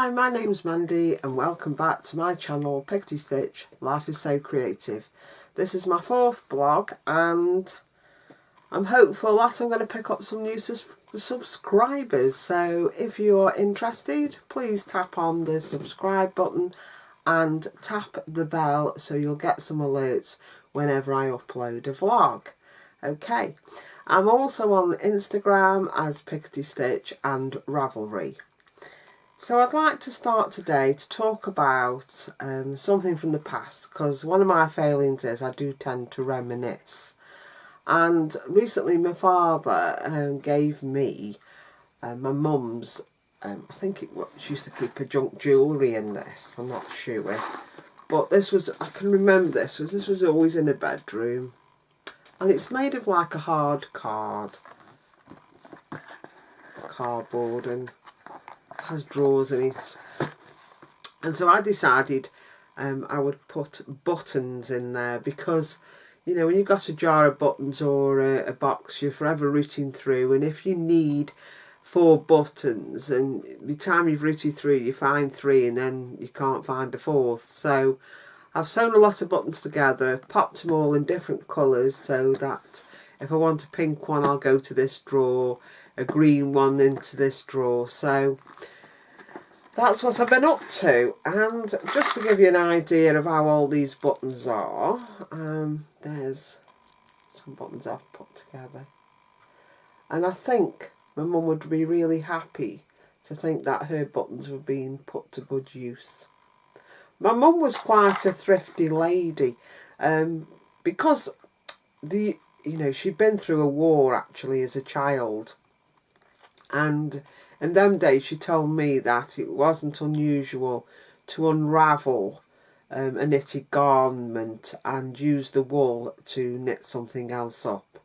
Hi, my name's Mandy and welcome back to my channel Picketystich, Life is So Creative. This is my fourth blog and I'm hopeful that I'm going to pick up some new subscribers. So if you're interested, please tap on the subscribe button and tap the bell so you'll get some alerts whenever I upload a vlog. Okay, I'm also on Instagram as Picketystich and Ravelry. So I'd like to start today to talk about something from the past, because one of my failings is I do tend to reminisce. And recently my father gave me my mum's, I think she used to keep her junk jewellery in this, I'm not sure. But this was, I can remember this was always in a bedroom. And it's made of like a hard cardboard and has drawers in it, and so I decided I would put buttons in there, because you know when you've got a jar of buttons or a box, you're forever rooting through, and if you need 4 buttons and by the time you've rooted through you find 3 and then you can't find a 4th. So I've sewn a lot of buttons together, popped them all in different colours so that if I want a pink one I'll go to this drawer, a green one into this drawer. So that's what I've been up to, and just to give you an idea of how all these buttons are, there's some buttons I've put together, and I think my mum would be really happy to think that her buttons were being put to good use. My mum was quite a thrifty lady, because she'd been through a war actually as a child, and in them days she told me that it wasn't unusual to unravel a knitted garment and use the wool to knit something else up.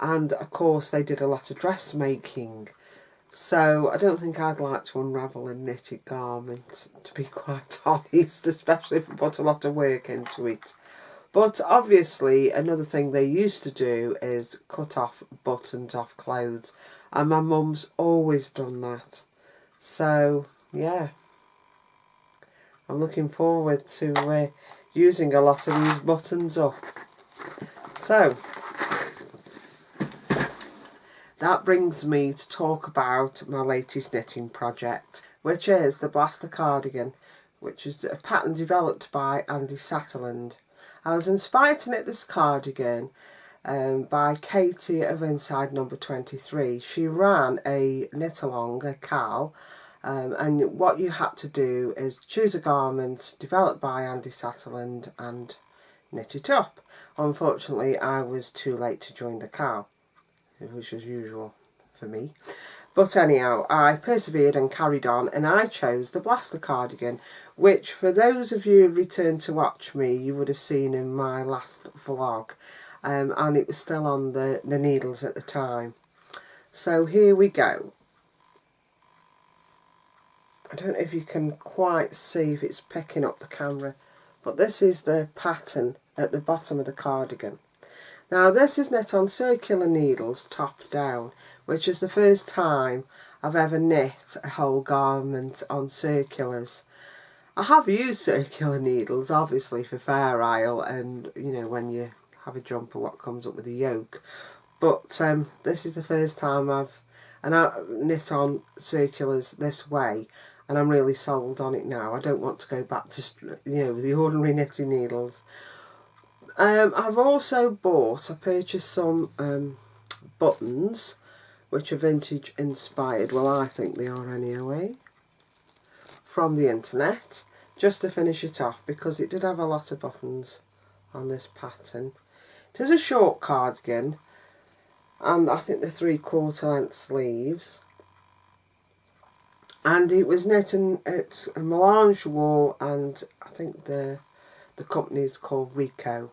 And of course they did a lot of dressmaking, so I don't think I'd like to unravel a knitted garment, to be quite honest, especially if I put a lot of work into it. But obviously another thing they used to do is cut off buttons off clothes, and my mum's always done that. So yeah, I'm looking forward to using a lot of these buttons up. So that brings me to talk about my latest knitting project, which is the Blaster Cardigan, which is a pattern developed by Andy Satterland. I was inspired to knit this cardigan by Katie of Inside Number 23. She ran a knit along, a Cal, and what you had to do is choose a garment developed by Andy Satterland and knit it up. Unfortunately I was too late to join the Cal, which is usual for me. But anyhow, I persevered and carried on, and I chose the Blaster Cardigan, which for those of you who returned to watch me, you would have seen in my last vlog, and it was still on the needles at the time. So here we go. I don't know if you can quite see if it's picking up the camera, but this is the pattern at the bottom of the cardigan. Now this is knit on circular needles top down, which is the first time I've ever knit a whole garment on circulars. I have used circular needles obviously for Fair Isle, and you know when you have a jumper what comes up with the yoke, but this is the first time I've knit on circulars this way, and I'm really sold on it now. I don't want to go back to the ordinary knitting needles. I've also I purchased some buttons which are vintage inspired, well I think they are anyway, from the internet, just to finish it off, because it did have a lot of buttons on this pattern. It is a short cardigan, and I think the 3/4 length sleeves, and it was knit at a melange wool, and I think the company is called Rico.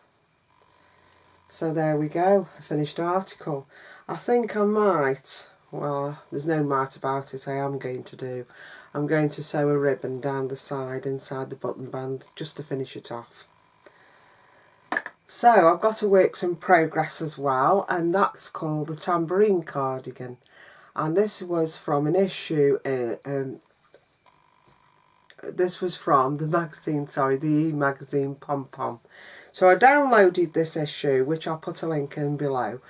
So there we go, a finished article. I think I might, well there's no might about it, I am going to sew a ribbon down the side inside the button band just to finish it off. So I've got a works in progress as well, and that's called the Tambourine Cardigan, and this was from an issue this was from the magazine, sorry, the e-magazine Pom Pom. So I downloaded this issue, which I'll put a link in below.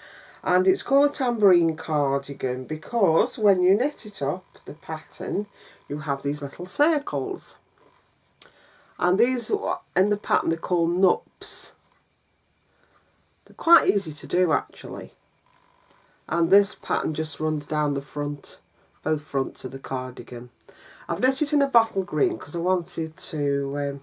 And it's called a Tambourine Cardigan because when you knit it up, the pattern, you have these little circles. And these, in the pattern, they're called nups. They're quite easy to do, actually. And this pattern just runs down the front, both fronts of the cardigan. I've knit it in a bottle green because I wanted to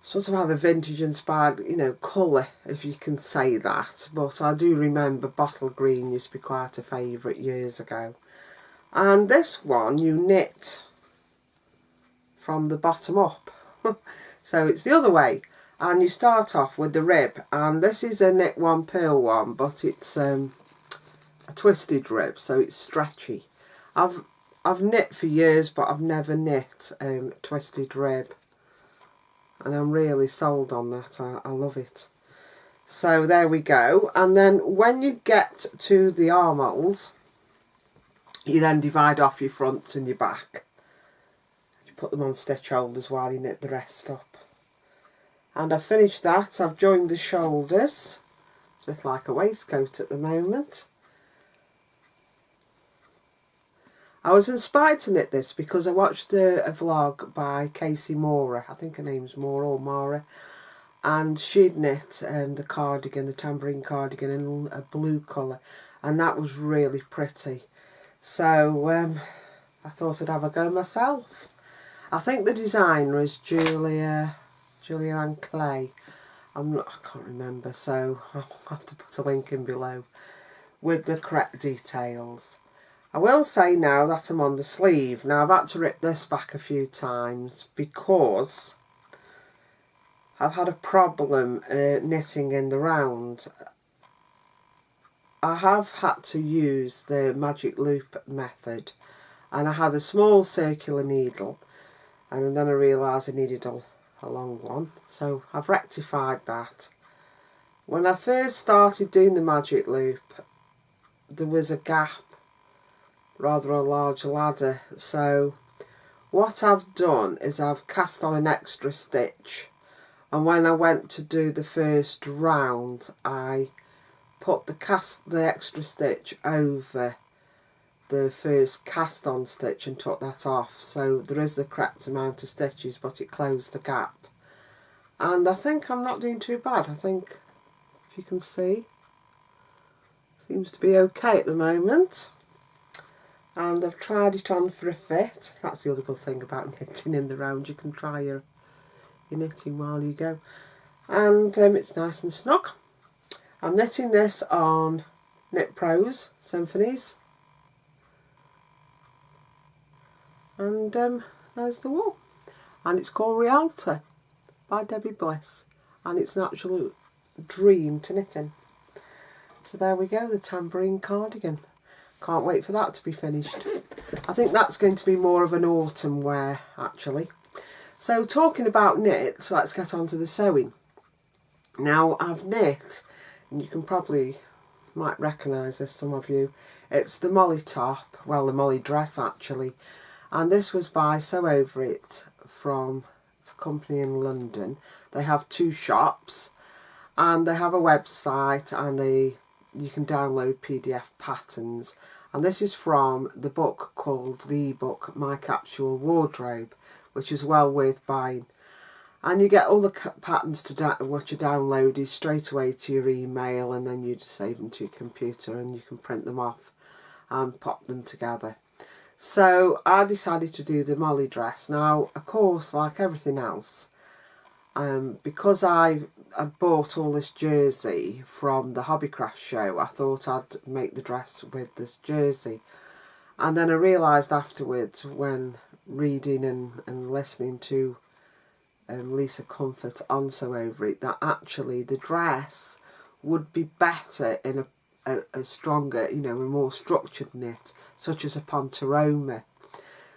sort of have a vintage inspired, you know, colour, if you can say that. But I do remember bottle green used to be quite a favourite years ago. And this one you knit from the bottom up. So it's the other way. And you start off with the rib. And this is a knit one, purl one, but it's a twisted rib, so it's stretchy. I've knit for years, but I've never knit twisted rib. And I'm really sold on that. I love it. So there we go. And then when you get to the armholes, you then divide off your front and your back. You put them on stitch holders while you knit the rest up. And I've finished that. I've joined the shoulders. It's a bit like a waistcoat at the moment. I was inspired to knit this because I watched a vlog by Casey Mora. I think her name's Mora or Mara. And she'd knit the cardigan, the Tambourine Cardigan, in a blue colour. And that was really pretty. So I thought I'd have a go myself. I think the designer is Julia Farwell-Clay. I can't remember, so I'll have to put a link in below with the correct details. I will say now that I'm on the sleeve. Now I've had to rip this back a few times because I've had a problem knitting in the round. I have had to use the magic loop method, and I had a small circular needle, and then I realised I needed a long one, so I've rectified that. When I first started doing the magic loop, there was a gap, rather a large ladder, so what I've done is I've cast on an extra stitch, and when I went to do the first round I put the extra stitch over the first cast on stitch and took that off, so there is the correct amount of stitches, but it closed the gap. And I think I'm not doing too bad. I think, if you can see, seems to be okay at the moment. And I've tried it on for a fit. That's the other good thing about knitting in the round. You can try your knitting while you go. And it's nice and snug. I'm knitting this on Knit Pros Symphonies. And there's the wool. And it's called Rialta by Debbie Bliss. And it's an absolute dream to knit in. So there we go, the Tambourine Cardigan. Can't wait for that to be finished. I think that's going to be more of an autumn wear, actually. So talking about knits, let's get on to the sewing. Now I've knit, and you can might recognise this, some of you. It's the Molly top, well the Molly dress actually. And this was by Sew Over It from a company in London. They have 2 shops, and they have a website, and you can download PDF patterns. And this is from the book called the ebook My Capsule Wardrobe, which is well worth buying. And you get all the patterns what you downloaded straight away to your email, and then you just save them to your computer and you can print them off and pop them together. So I decided to do the Molly dress. Now, of course, like everything else, because I'd bought all this jersey from the Hobbycraft show, I thought I'd make the dress with this jersey. And then I realised afterwards, when reading and listening to Lisa Comfort on Sew Over It, that actually the dress would be better in a stronger, you know, a more structured knit, such as a Pontoroma,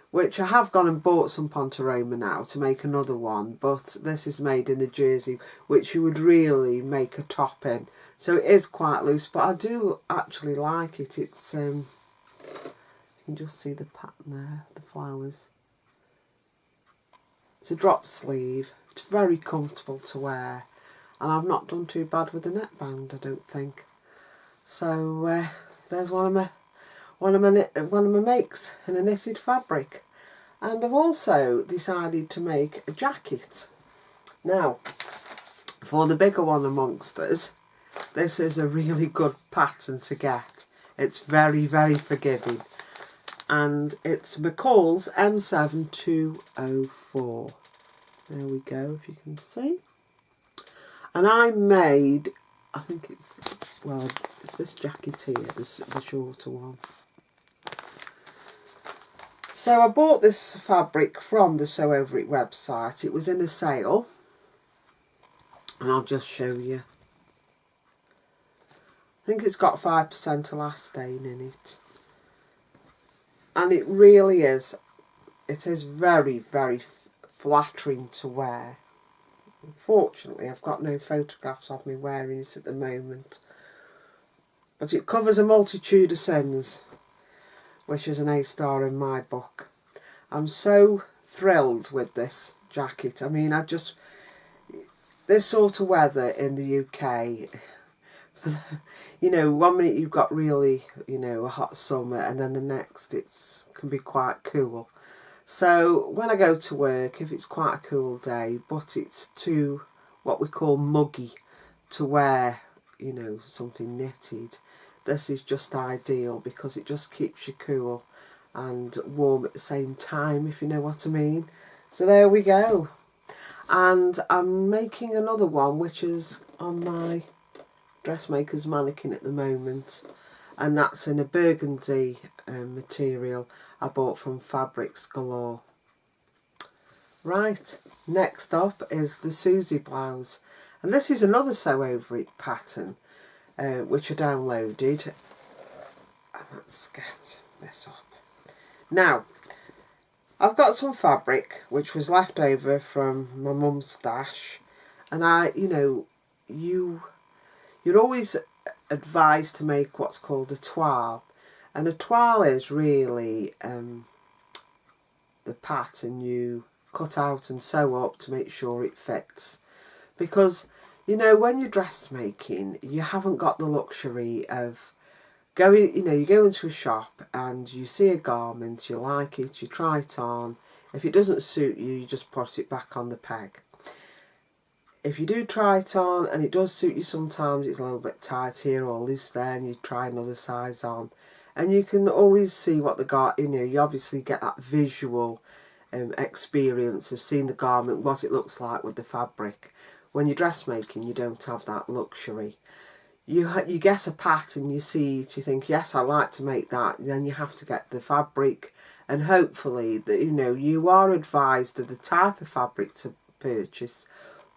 which I have gone and bought some Pontoroma now to make another one, but this is made in the jersey, which you would really make a top in. So it is quite loose, but I do actually like it. It's you can just see the pattern there, the flowers. It's a drop sleeve. It's very comfortable to wear, and I've not done too bad with the neckband, I don't think. So there's one of my makes in a knitted fabric. And I've also decided to make a jacket. Now, for the bigger one amongst us, this is a really good pattern to get. It's very, very forgiving. And it's McCall's M7204. There we go, if you can see. And I made, I think it's this jacket here, the shorter one. So I bought this fabric from the Sew Over It website. It was in a sale. And I'll just show you. I think it's got 5% elastane in it. And it really is. It is very, very flattering to wear. Unfortunately, I've got no photographs of me wearing it at the moment. But it covers a multitude of sins, which is an A-star in my book. I'm so thrilled with this jacket. I mean, this sort of weather in the UK, you know, 1 minute you've got really, you know, a hot summer, and then the next it can be quite cool. So when I go to work, if it's quite a cool day, but it's too, what we call muggy, to wear, you know, something knitted, this is just ideal because it just keeps you cool and warm at the same time, if you know what I mean. So there we go. And I'm making another one which is on my dressmaker's mannequin at the moment, and that's in a burgundy material I bought from Fabrics Galore. Right, next up is the Suzie blouse, and this is another Sew Over It pattern which I downloaded. Let's get this up. Now, I've got some fabric which was left over from my mum's stash, and you're always advised to make what's called a toile, and a toile is really the pattern you cut out and sew up to make sure it fits, because you know, when you're dressmaking, you haven't got the luxury of going, you know, you go into a shop and you see a garment, you like it, you try it on. If it doesn't suit you, you just put it back on the peg. If you do try it on and it does suit you, sometimes it's a little bit tight here or loose there, and you try another size on. And you can always see what you know, you obviously get that visual experience of seeing the garment, what it looks like with the fabric. When you're dressmaking, you don't have that luxury. You get a pattern, you see it, you think, yes, I like to make that. Then you have to get the fabric, and hopefully that, you know, you are advised of the type of fabric to purchase,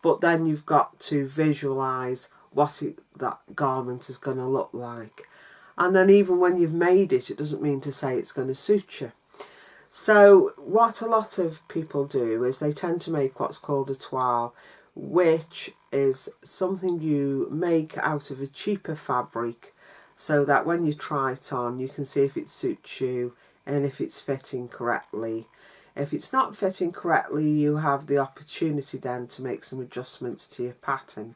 but then you've got to visualise what that garment is going to look like. And then even when you've made it, it doesn't mean to say it's going to suit you. So what a lot of people do is they tend to make what's called a toile, which is something you make out of a cheaper fabric, so that when you try it on, you can see if it suits you and if it's fitting correctly. If it's not fitting correctly, you have the opportunity then to make some adjustments to your pattern.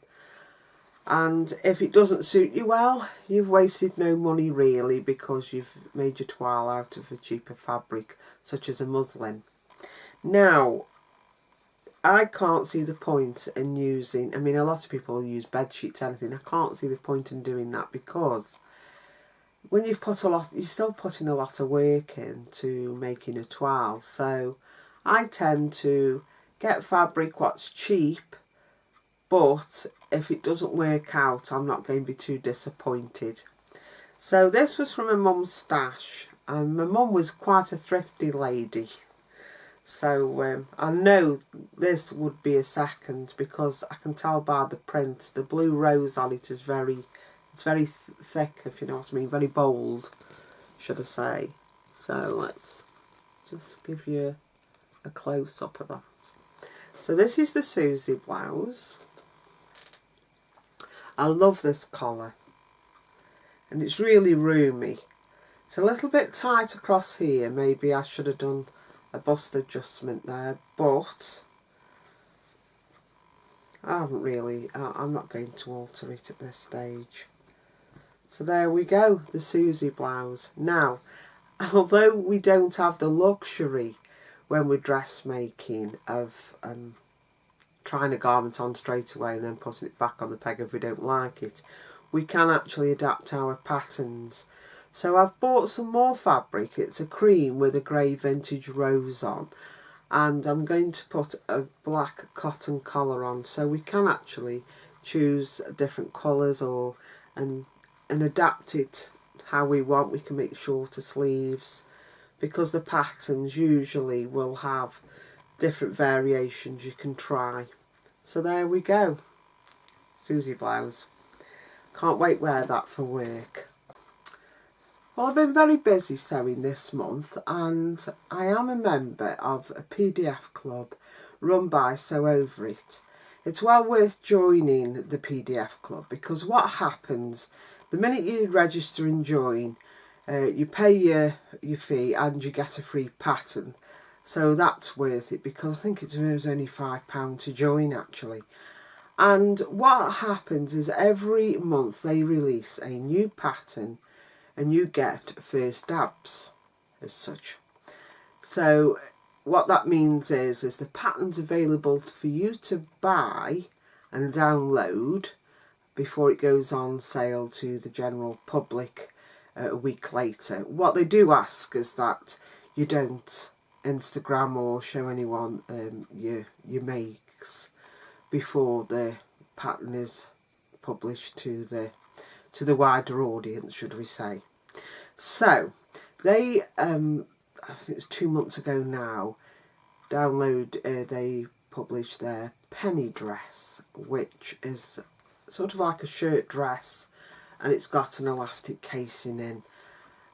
And if it doesn't suit you well, you've wasted no money really, because you've made your toile out of a cheaper fabric, such as a muslin. Now, I can't see the point in using, I mean, a lot of people use bed sheets, anything. I can't see the point in doing that, because when you've put a lot, you're still putting a lot of work into making a toile. So I tend to get fabric what's cheap, but if it doesn't work out, I'm not going to be too disappointed. So this was from my mum's stash, and my mum was quite a thrifty lady. So I know this would be a second, because I can tell by the print, the blue rose on it is very thick, if you know what I mean, very bold, should I say. So let's just give you a close-up of that. So this is the Suzie blouse. I love this collar, and it's really roomy. It's a little bit tight across here. Maybe I should have done a bust adjustment there, but I haven't really, I'm not going to alter it at this stage. So there we go, the Suzie blouse. Now, although we don't have the luxury when we're dressmaking of trying a garment on straight away and then putting it back on the peg if we don't like it, we can actually adapt our patterns. So I've bought some more fabric. It's a cream with a grey vintage rose on, and I'm going to put a black cotton collar on, so we can actually choose different colours or and adapt it how we want. We can make shorter sleeves because the patterns usually will have different variations you can try. So there we go, Suzie blouse. Can't wait to wear that for work. Well, I've been very busy sewing this month, and I am a member of a PDF club run by Sew Over It. It's well worth joining the PDF club because what happens, the minute you register and join, you pay your fee and you get a free pattern. So that's worth it because I think it was only £5 to join actually. And what happens is every month they release a new pattern and you get first dabs as such. So what that means is the pattern's available for you to buy and download before it goes on sale to the general public a week later. What they do ask is that you don't Instagram or show anyone your makes before the pattern is published to the wider audience, should we say. So they I think it's 2 months ago now, they published their penny dress, which is sort of like a shirt dress, and it's got an elastic casing in,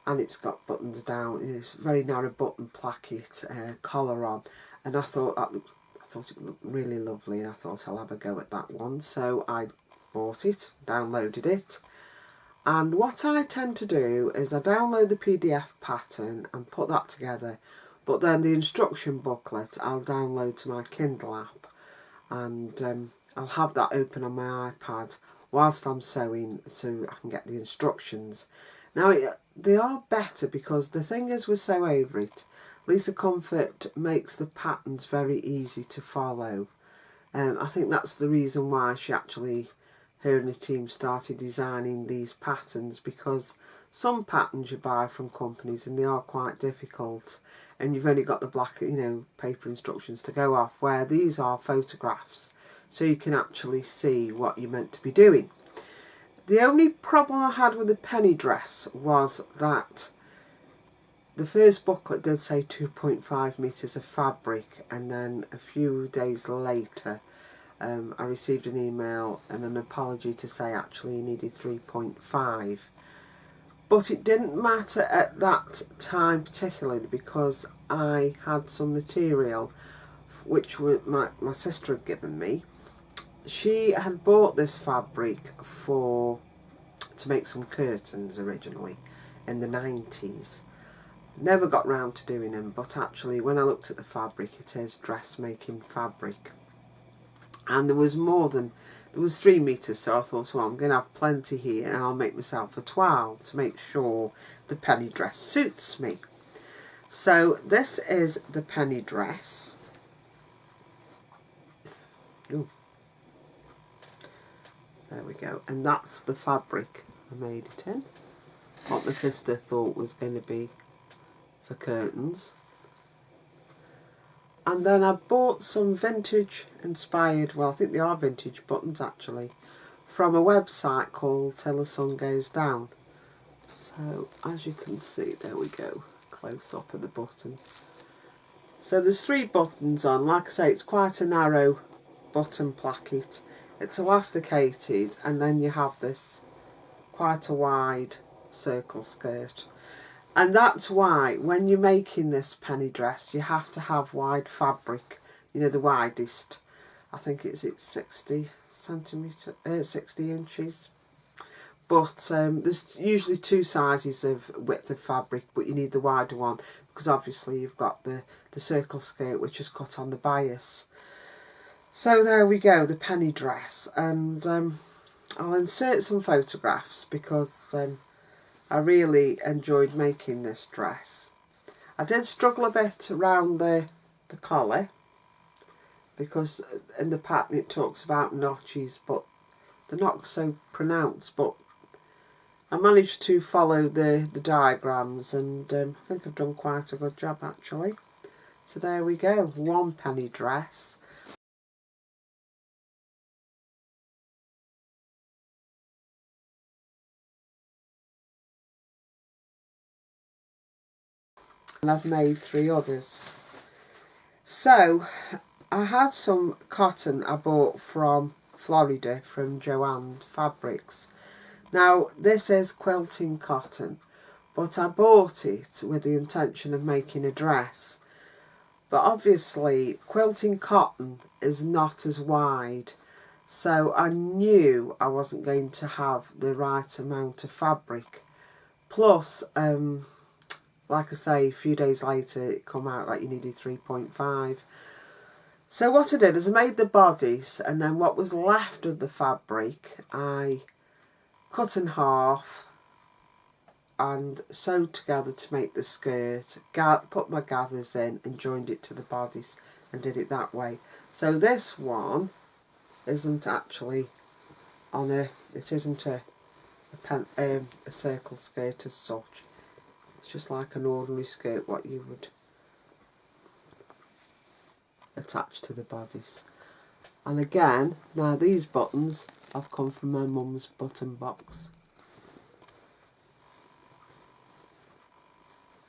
and it's got buttons down. It's very narrow button placket collar on, and I thought it looked really lovely, and I thought I'll have a go at that one. So I bought it, downloaded it, and what I tend to do is I download the PDF pattern and put that together, but then the instruction booklet I'll download to my Kindle app, and I'll have that open on my iPad whilst I'm sewing so I can get the instructions. Now they are better because the thing is with Sew Over It, Lisa Comfort makes the patterns very easy to follow. I think that's the reason why her and the team started designing these patterns, because some patterns you buy from companies and they are quite difficult and you've only got the black paper instructions to go off, where these are photographs so you can actually see what you're meant to be doing. The only problem I had with the penny dress was that the first booklet did say 2.5 metres of fabric, and then a few days later I received an email and an apology to say actually you needed 3.5. But it didn't matter at that time particularly because I had some material which my sister had given me. She had bought this fabric to make some curtains originally in the 90s. Never got round to doing them, but actually when I looked at the fabric, it is dressmaking fabric. And there was 3 metres, so I thought, well, I'm going to have plenty here and I'll make myself a toile to make sure the penny dress suits me. So this is the penny dress. Ooh. There we go, and that's the fabric I made it in. What my sister thought was going to be for curtains. And then I bought some vintage inspired, well I think they are vintage buttons actually, from a website called Till the Sun Goes Down. So as you can see, there we go, close up of the button. So there's 3 buttons on. Like I say, it's quite a narrow button placket. It's elasticated, and then you have this quite a wide circle skirt. And that's why when you're making this penny dress you have to have wide fabric, the widest. I think it's 60 inches. But there's usually 2 sizes of width of fabric, but you need the wider one because obviously you've got the circle skirt which is cut on the bias. So there we go, the penny dress, and I'll insert some photographs because I really enjoyed making this dress. I did struggle a bit around the collar because in the pattern it talks about notches, but they're not so pronounced, but I managed to follow the diagrams, and I think I've done quite a good job actually. So there we go, one penny dress. And I've made 3 others. So I had some cotton I bought from Florida from Joanne Fabrics. Now this is quilting cotton, but I bought it with the intention of making a dress. But obviously quilting cotton is not as wide, so I knew I wasn't going to have the right amount of fabric. Plus, like I say, a few days later it come out like you needed 3.5. So what I did is I made the bodice, and then what was left of the fabric I cut in half and sewed together to make the skirt, put my gathers in and joined it to the bodice and did it that way. So this one isn't actually on a circle skirt as such. It's just like an ordinary skirt what you would attach to the bodice. And again, now these buttons have come from my mum's button box.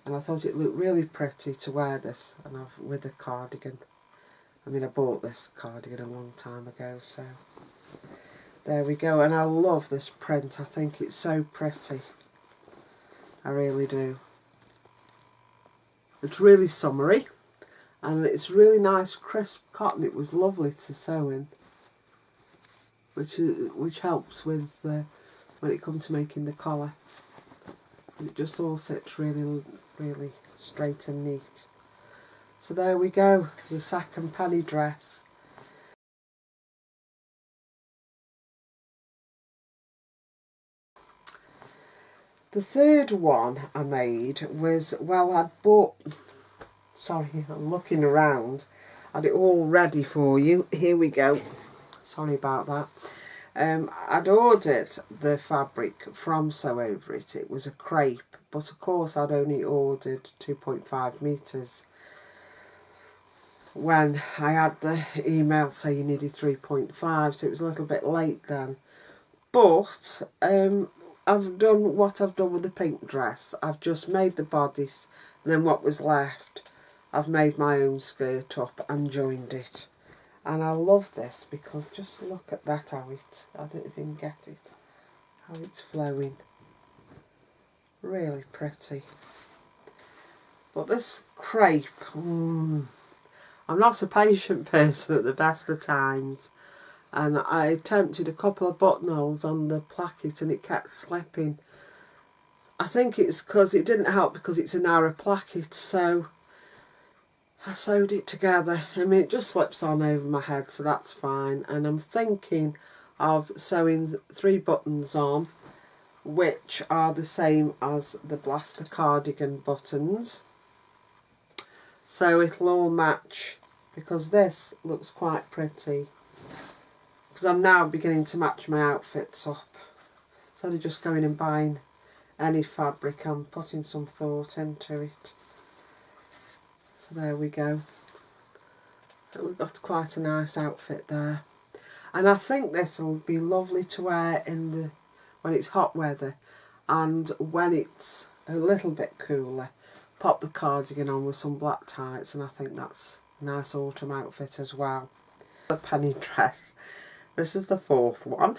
And I thought it looked really pretty to wear this with a cardigan. I mean, I bought this cardigan a long time ago, so there we go. And I love this print. I think it's so pretty. I really do. It's really summery, and it's really nice crisp cotton. It was lovely to sew in, which helps with when it comes to making the collar. It just all sits really straight and neat. So there we go, the second penny dress. The third one I made was, well, I'd bought, sorry, I'm looking around, I had it all ready for you. Here we go. Sorry about that. I'd ordered the fabric from Sew Over It. It was a crepe, but of course I'd only ordered 2.5 metres when I had the email say you needed 3.5, so it was a little bit late then. But I've done what I've done with the pink dress. I've just made the bodice, and then what was left I've made my own skirt up and joined it. And I love this because just look at that, I don't even get it, how it's flowing. Really pretty. But this crepe, I'm not a patient person at the best of times. And I attempted a couple of buttonholes on the placket and it kept slipping. I think it's because it didn't help because it's a narrow placket, so I sewed it together. I mean, it just slips on over my head, so that's fine. And I'm thinking of sewing 3 buttons on, which are the same as the Blaster Cardigan buttons. So it'll all match, because this looks quite pretty. Because I'm now beginning to match my outfits up. Instead of just going and buying any fabric, I'm putting some thought into it. So there we go. So we've got quite a nice outfit there. And I think this will be lovely to wear when it's hot weather, and when it's a little bit cooler, pop the cardigan on with some black tights, and I think that's a nice autumn outfit as well. The penny dress. This is the 4th one,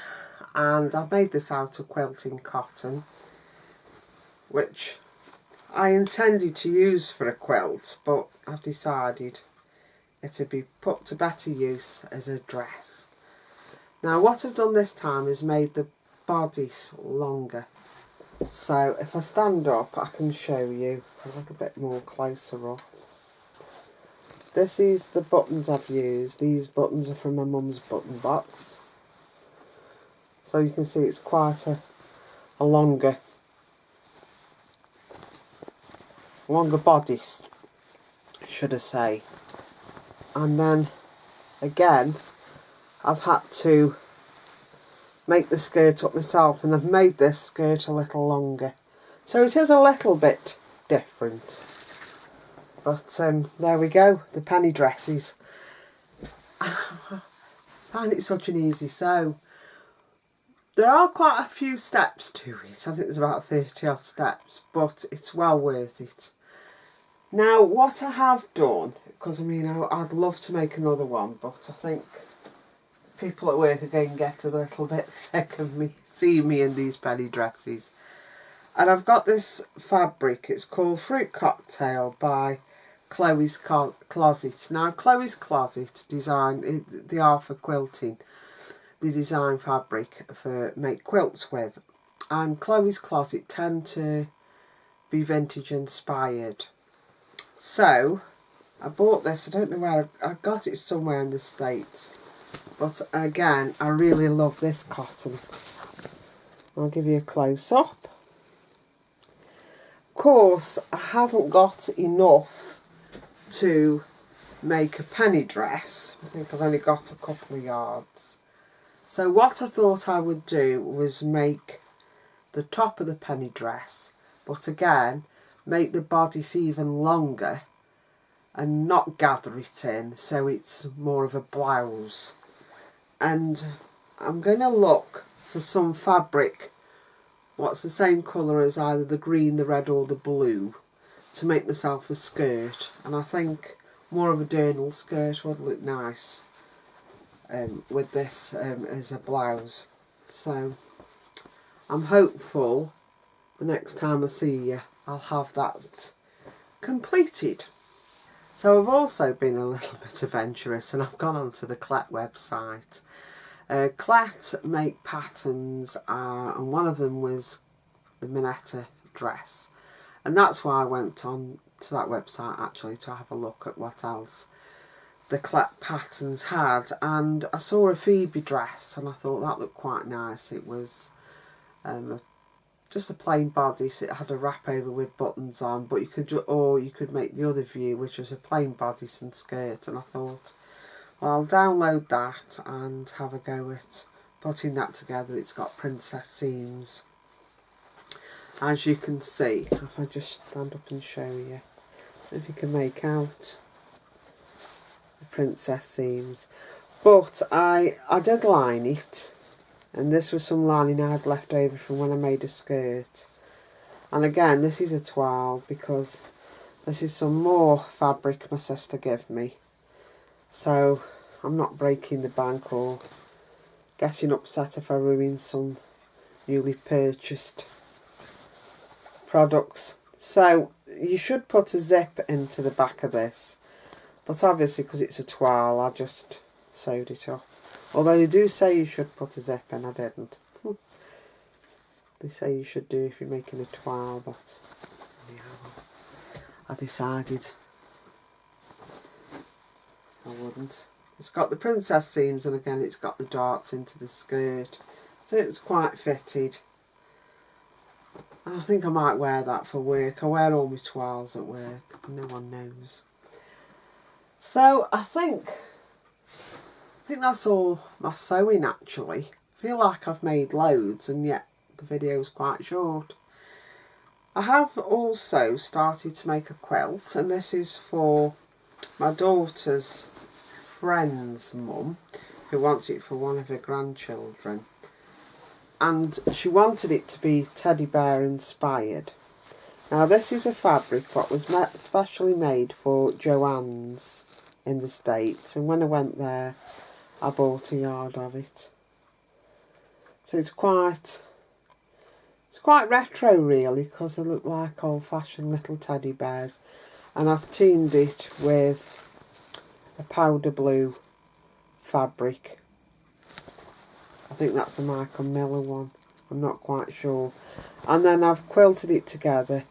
and I've made this out of quilting cotton, which I intended to use for a quilt, but I've decided it'll be put to better use as a dress. Now what I've done this time is made the bodice longer. So if I stand up I can show you a little bit more closer up. this is the buttons I've used. These buttons are from my mum's button box. So you can see it's quite a longer bodice, should I say. And then again, I've had to make the skirt up myself, and I've made this skirt a little longer. So it is a little bit different. But there we go, the penny dresses. I find it such an easy sew. There are quite a few steps to it. I think there's about 30 odd steps, but it's well worth it. Now, what I have done, because I mean, I'd love to make another one, but I think people at work again get a little bit sick of me, seeing me in these penny dresses. And I've got this fabric, it's called Fruit Cocktail by Chloe's Closet. Now, Chloe's Closet they are for quilting. They design fabric for make quilts with. And Chloe's Closet tend to be vintage inspired. So, I bought this, I don't know where, I got it somewhere in the States. But again, I really love this cotton. I'll give you a close up. Of course, I haven't got enough to make a penny dress. I think I've only got a couple of yards. So what I thought I would do was make the top of the penny dress, but again, make the bodice even longer and not gather it in, so it's more of a blouse. And I'm going to look for some fabric what's the same colour as either the green, the red or the blue to make myself a skirt. And I think more of a journal skirt would look nice with this as a blouse. So I'm hopeful the next time I see you I'll have that completed. So I've also been a little bit adventurous and I've gone onto the Quilt website. Quilt make patterns and one of them was the Minetta dress, and that's why I went on to that website actually to have a look at what else the Quilt patterns had. And I saw a Phoebe dress and I thought that looked quite nice. It was just a plain bodice. It had a wrap over with buttons on, but you could make the other view, which was a plain bodice and skirt. And I thought, well, I'll download that and have a go at putting that together. It's got princess seams, as you can see. If I just stand up and show you, if you can make out the princess seams. But I did line it, and this was some lining I had left over from when I made a skirt. And again, this is a toile because this is some more fabric my sister gave me. So I'm not breaking the bank or getting upset if I ruin some newly purchased products. So you should put a zip into the back of this, but obviously because it's a toile I just sewed it up. Although they do say you should put a zip in, I didn't. They say you should do if you're making a toile, but anyhow, I decided I wouldn't. It's got the princess seams, and again it's got the darts into the skirt, so it's quite fitted. I think I might wear that for work. I wear all my toiles at work, no one knows. So I think that's all my sewing actually. I feel like I've made loads and yet the video's quite short. I have also started to make a quilt, and this is for my daughter's friend's mum who wants it for one of her grandchildren, and she wanted it to be teddy bear inspired. Now this is a fabric what was specially made for Joann's in the States, and when I went there I bought a yard of it. So it's quite retro really, because they look like old-fashioned little teddy bears, and I've teamed it with a powder blue fabric. I think that's a Michael Miller one, I'm not quite sure. And then I've quilted it together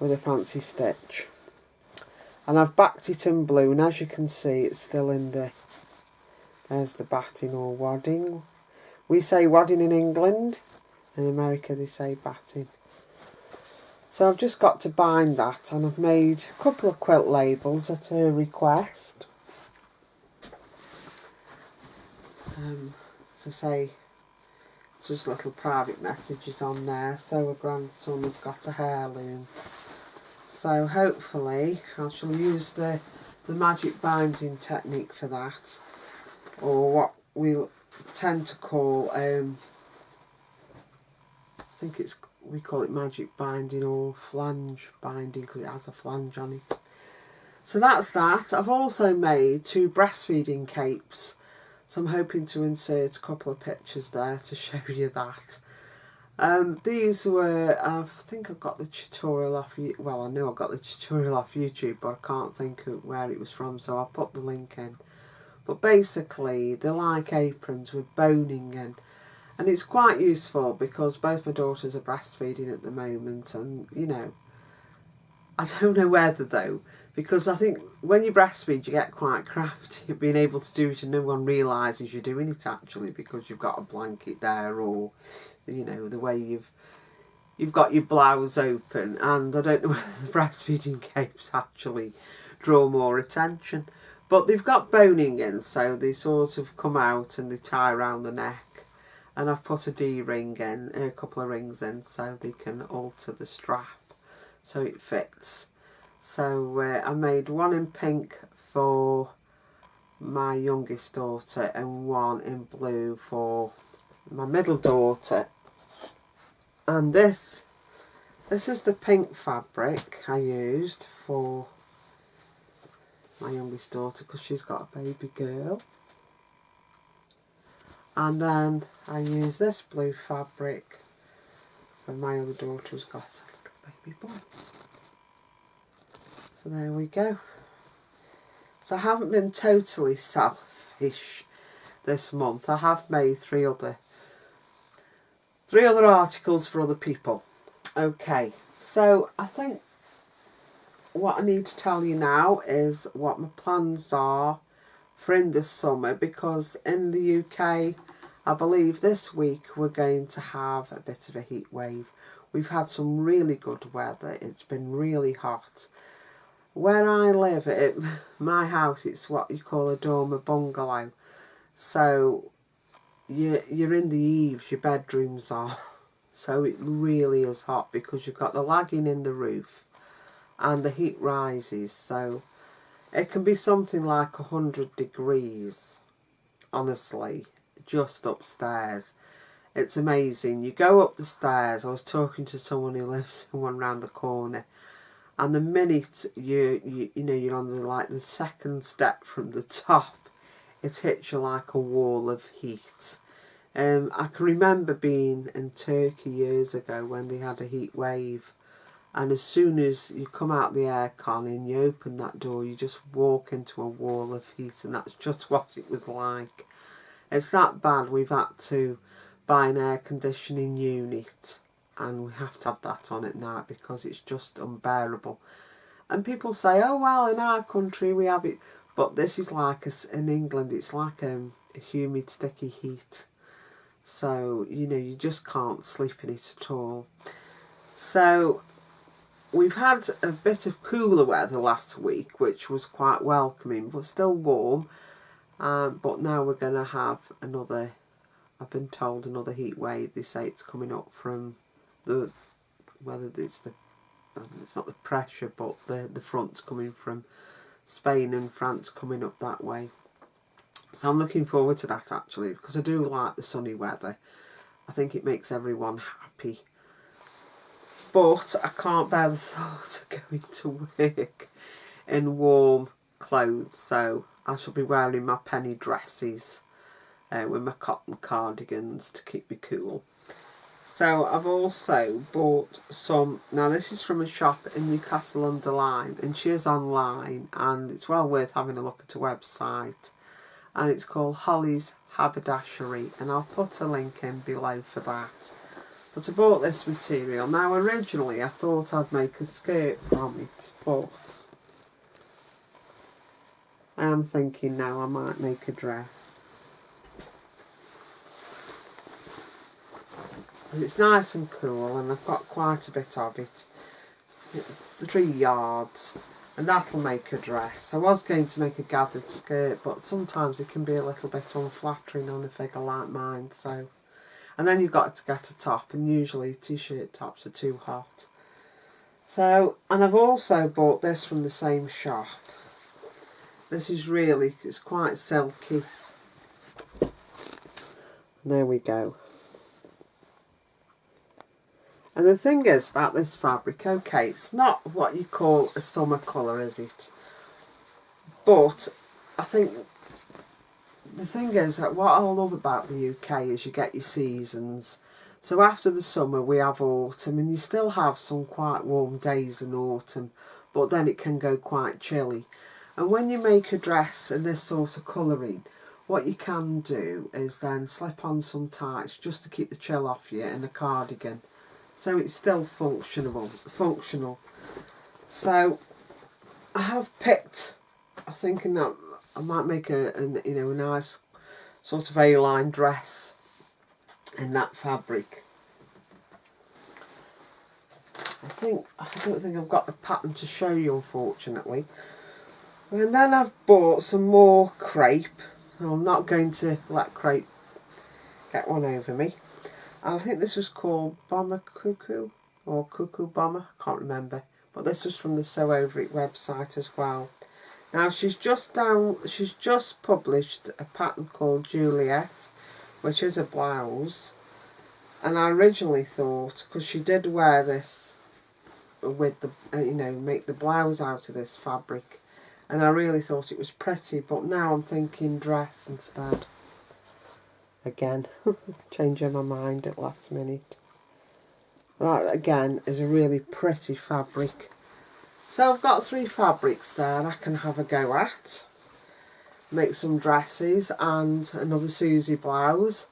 with a fancy stitch. And I've backed it in blue, and as you can see, it's still in there's the batting or wadding. We say wadding in England. In America they say batting. So I've just got to bind that, and I've made a couple of quilt labels at her request. To say, just little private messages on there. So her grandson has got a heirloom. So hopefully I shall use the magic binding technique for that, or what we tend to call, I think we call it magic binding or flange binding, because it has a flange on it. So that's that. I've also made 2 breastfeeding capes, so I'm hoping to insert a couple of pictures there to show you that. These were, I think I've got the tutorial off, well, I know I've got the tutorial off YouTube, but I can't think of where it was from, so I'll put the link in. But basically, they're like aprons with boning in, and it's quite useful because both my daughters are breastfeeding at the moment, and, you know, I don't know whether though, because I think when you breastfeed you get quite crafty at being able to do it and no one realises you're doing it actually, because you've got a blanket there, or, you know, the way you've got your blouse open, and I don't know whether the breastfeeding capes actually draw more attention. But they've got boning in, so they sort of come out and they tie around the neck. And I've put a D-ring in, a couple of rings in, so they can alter the strap so it fits. So I made one in pink for my youngest daughter and one in blue for my middle daughter. And this is the pink fabric I used for my youngest daughter because she's got a baby girl. And then I use this blue fabric for my other daughter who's got a little baby boy. So there we go. So I haven't been totally selfish this month. I have made three other articles for other people. Okay, so I think what I need to tell you now is what my plans are for in this summer, because in the UK I believe this week we're going to have a bit of a heat wave. We've had some really good weather. It's been really hot. Where I live, at my house, it's what you call a dormer bungalow. So you're in the eaves, your bedrooms are. So it really is hot because you've got the lagging in the roof and the heat rises. So it can be something like 100 degrees, honestly, just upstairs. It's amazing. You go up the stairs. I was talking to someone who lives one round the corner, and the minute you know you're on the second step from the top, it hits you like a wall of heat. I can remember being in Turkey years ago when they had a heat wave, and as soon as you come out the aircon and you open that door, you just walk into a wall of heat, and that's just what it was like. It's that bad. We've had to buy an air conditioning unit, and we have to have that on at night because it's just unbearable. And people say, oh well, in our country we have it, but this is like in England, it's like a humid sticky heat. So, you know, you just can't sleep in it at all. So we've had a bit of cooler weather last week, which was quite welcoming, but still warm. But now we're going to have another, I've been told, another heat wave. They say it's coming up from whether it's not the pressure, but the front's coming from Spain and France, coming up that way. So I'm looking forward to that actually, because I do like the sunny weather. I think it makes everyone happy. But I can't bear the thought of going to work in warm clothes, so I shall be wearing my penny dresses with my cotton cardigans to keep me cool. So I've also bought some, now this is from a shop in Newcastle under Lyme, and she is online, and it's well worth having a look at her website, and it's called Holly's Haberdashery, and I'll put a link in below for that. But I bought this material. Now originally I thought I'd make a skirt from it, but I am thinking now I might make a dress. And it's nice and cool, and I've got quite a bit of it. 3 yards, and that'll make a dress. I was going to make a gathered skirt, but sometimes it can be a little bit unflattering on a figure like mine, so. And then you've got to get a top, and usually t-shirt tops are too hot. So, and I've also bought this from the same shop. This is really, it's quite silky. There we go. And the thing is about this fabric, okay, it's not what you call a summer colour, is it? But I think the thing is that what I love about the UK is you get your seasons. So after the summer we have autumn, and you still have some quite warm days in autumn, but then it can go quite chilly. And when you make a dress in this sort of colouring, what you can do is then slip on some tights just to keep the chill off you, and a cardigan. So it's still functional. So I have picked, I'm thinking that I might make a nice sort of A-line dress in that fabric. I don't think I've got the pattern to show you, unfortunately. And then I've bought some more crepe. I'm not going to let crepe get one over me. And I think this was called Bomber Cuckoo or Cuckoo Bomber, I can't remember. But this was from the Sew Over It website as well. Now she's just published a pattern called Juliet, which is a blouse. And I originally thought, because she did wear this with the, make the blouse out of this fabric. And I really thought it was pretty, but now I'm thinking dress instead. Again, changing my mind at last minute. That again is a really pretty fabric. So I've got 3 fabrics there I can have a go at. Make some dresses and another Suzie blouse.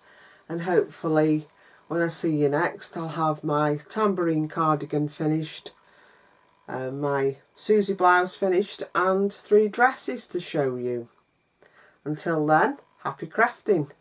And hopefully when I see you next I'll have my Tambourine Cardigan finished, my Suzie blouse finished, and 3 dresses to show you. Until then, happy crafting.